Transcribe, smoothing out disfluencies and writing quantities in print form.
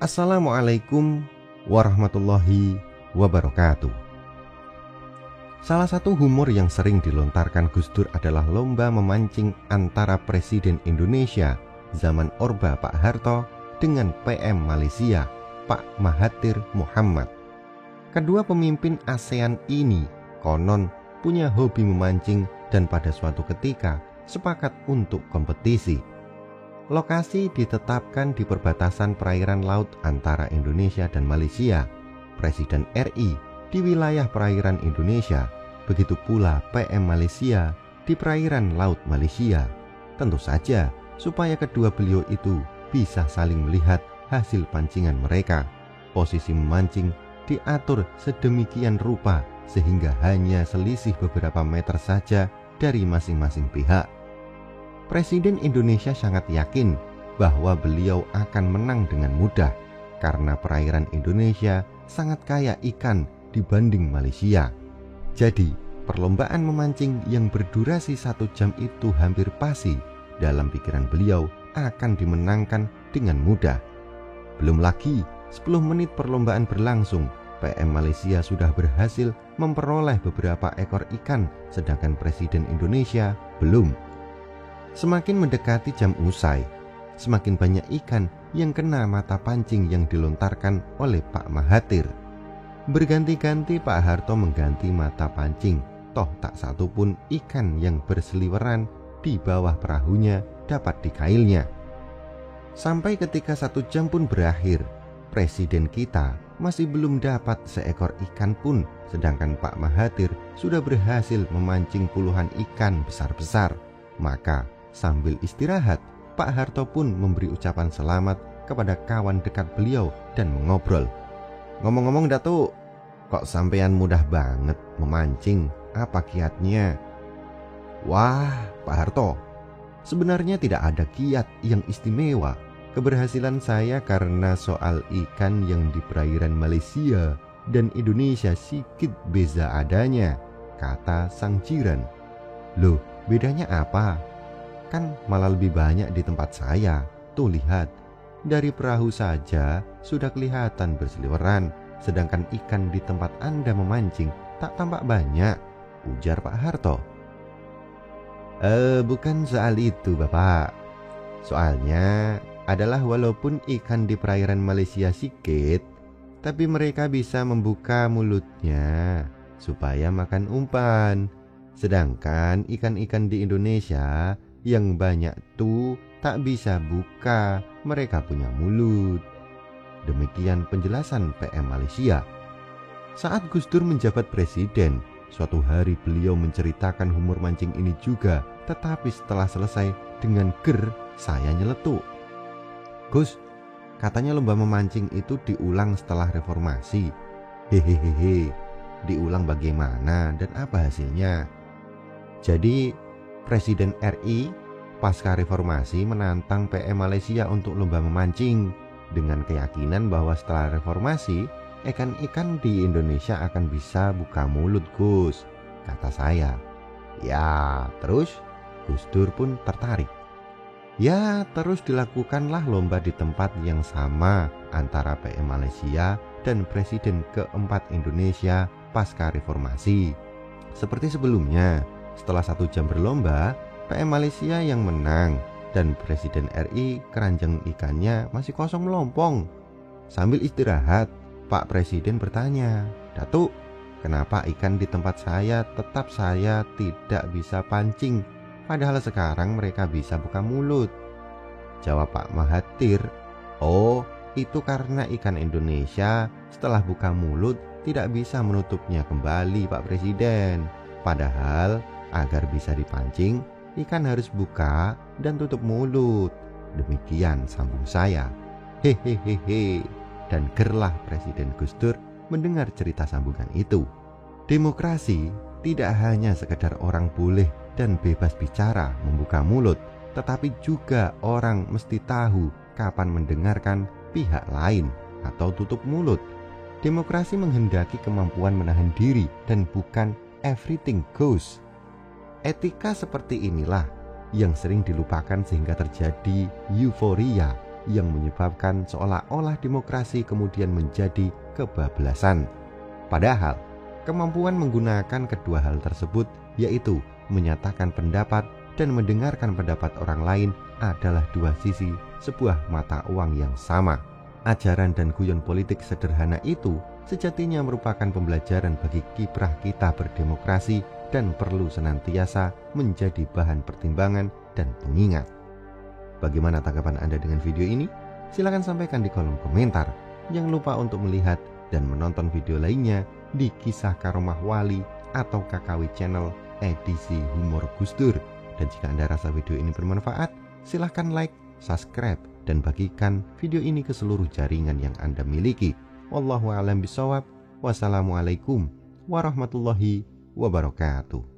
Assalamualaikum warahmatullahi wabarakatuh. Salah satu humor yang sering dilontarkan Gus Dur adalah lomba memancing antara Presiden Indonesia zaman Orba Pak Harto dengan PM Malaysia Pak Mahathir Mohamad. Kedua pemimpin ASEAN ini konon punya hobi memancing dan pada suatu ketika sepakat untuk kompetisi. Lokasi ditetapkan di perbatasan perairan laut antara Indonesia dan Malaysia. Presiden RI di wilayah perairan Indonesia, begitu pula PM Malaysia di perairan laut Malaysia. Tentu saja supaya kedua beliau itu bisa saling melihat hasil pancingan mereka. Posisi memancing diatur sedemikian rupa sehingga hanya selisih beberapa meter saja dari masing-masing pihak. Presiden Indonesia sangat yakin bahwa beliau akan menang dengan mudah karena perairan Indonesia sangat kaya ikan dibanding Malaysia. Jadi, perlombaan memancing yang berdurasi 1 jam itu hampir pasti dalam pikiran beliau akan dimenangkan dengan mudah. Belum lagi 10 menit perlombaan berlangsung, PM Malaysia sudah berhasil memperoleh beberapa ekor ikan, sedangkan Presiden Indonesia belum. Semakin mendekati jam usai, semakin banyak ikan yang kena mata pancing yang dilontarkan oleh Pak Mahathir. Berganti-ganti Pak Harto mengganti mata pancing, toh tak satu pun ikan yang berseliweran di bawah perahunya dapat dikailnya. Sampai ketika 1 jam pun berakhir, Presiden kita masih belum dapat seekor ikan pun, sedangkan Pak Mahathir sudah berhasil memancing puluhan ikan besar-besar. Maka sambil istirahat, Pak Harto pun memberi ucapan selamat kepada kawan dekat beliau dan mengobrol. Ngomong-ngomong Datuk, kok sampean mudah banget memancing? Apa kiatnya? Wah, Pak Harto, sebenarnya tidak ada kiat yang istimewa. Keberhasilan saya karena soal ikan yang di perairan Malaysia dan Indonesia sedikit beza adanya, kata sang jiran. Loh, bedanya apa? Kan malah lebih banyak di tempat saya. Tuh lihat, dari perahu saja sudah kelihatan berseliweran, sedangkan ikan di tempat Anda memancing tak tampak banyak, ujar Pak Harto. Bukan soal itu Bapak. Soalnya adalah walaupun ikan di perairan Malaysia sedikit, tapi mereka bisa membuka mulutnya supaya makan umpan. Sedangkan ikan-ikan di Indonesia yang banyak tuh tak bisa buka, mereka punya mulut. Demikian penjelasan PM Malaysia. Saat Gus Dur menjabat presiden, suatu hari beliau menceritakan humor mancing ini juga, tetapi setelah selesai dengan saya nyeletuk. Gus, katanya lomba memancing itu diulang setelah reformasi. Hehehe, diulang bagaimana dan apa hasilnya? Jadi Presiden RI pasca reformasi menantang PM Malaysia untuk lomba memancing dengan keyakinan bahwa setelah reformasi ikan-ikan di Indonesia akan bisa buka mulut Gus, kata saya. Ya, terus Gus Dur pun tertarik. Ya, terus dilakukanlah lomba di tempat yang sama antara PM Malaysia dan Presiden keempat Indonesia pasca reformasi. Seperti sebelumnya, setelah 1 jam berlomba, PM Malaysia yang menang dan Presiden RI keranjang ikannya masih kosong melompong. Sambil istirahat, Pak Presiden bertanya, Datuk, kenapa ikan di tempat saya tetap saya tidak bisa pancing, padahal sekarang mereka bisa buka mulut? Jawab Pak Mahathir, oh itu karena ikan Indonesia setelah buka mulut tidak bisa menutupnya kembali Pak Presiden. Padahal agar bisa dipancing, ikan harus buka dan tutup mulut. Demikian sambung saya. Hehehehe. Dan gerlah Presiden Gus Dur mendengar cerita sambungan itu. Demokrasi tidak hanya sekedar orang boleh dan bebas bicara membuka mulut, tetapi juga orang mesti tahu kapan mendengarkan pihak lain atau tutup mulut. Demokrasi menghendaki kemampuan menahan diri dan bukan everything goes. Etika seperti inilah yang sering dilupakan sehingga terjadi euforia yang menyebabkan seolah-olah demokrasi kemudian menjadi kebablasan. Padahal, kemampuan menggunakan kedua hal tersebut, yaitu menyatakan pendapat dan mendengarkan pendapat orang lain, adalah dua sisi sebuah mata uang yang sama. Ajaran dan guyon politik sederhana itu sejatinya merupakan pembelajaran bagi kiprah kita berdemokrasi dan perlu senantiasa menjadi bahan pertimbangan dan pengingat. Bagaimana tanggapan Anda dengan video ini? Silakan sampaikan di kolom komentar. Jangan lupa untuk melihat dan menonton video lainnya di Kisah Karomah Wali atau KKW Channel edisi Humor Gus Dur. Dan jika Anda rasa video ini bermanfaat, silakan like, subscribe, dan bagikan video ini ke seluruh jaringan yang Anda miliki. Wallahu a'lam bishawab. Wassalamualaikum warahmatullahi wabarakatuh.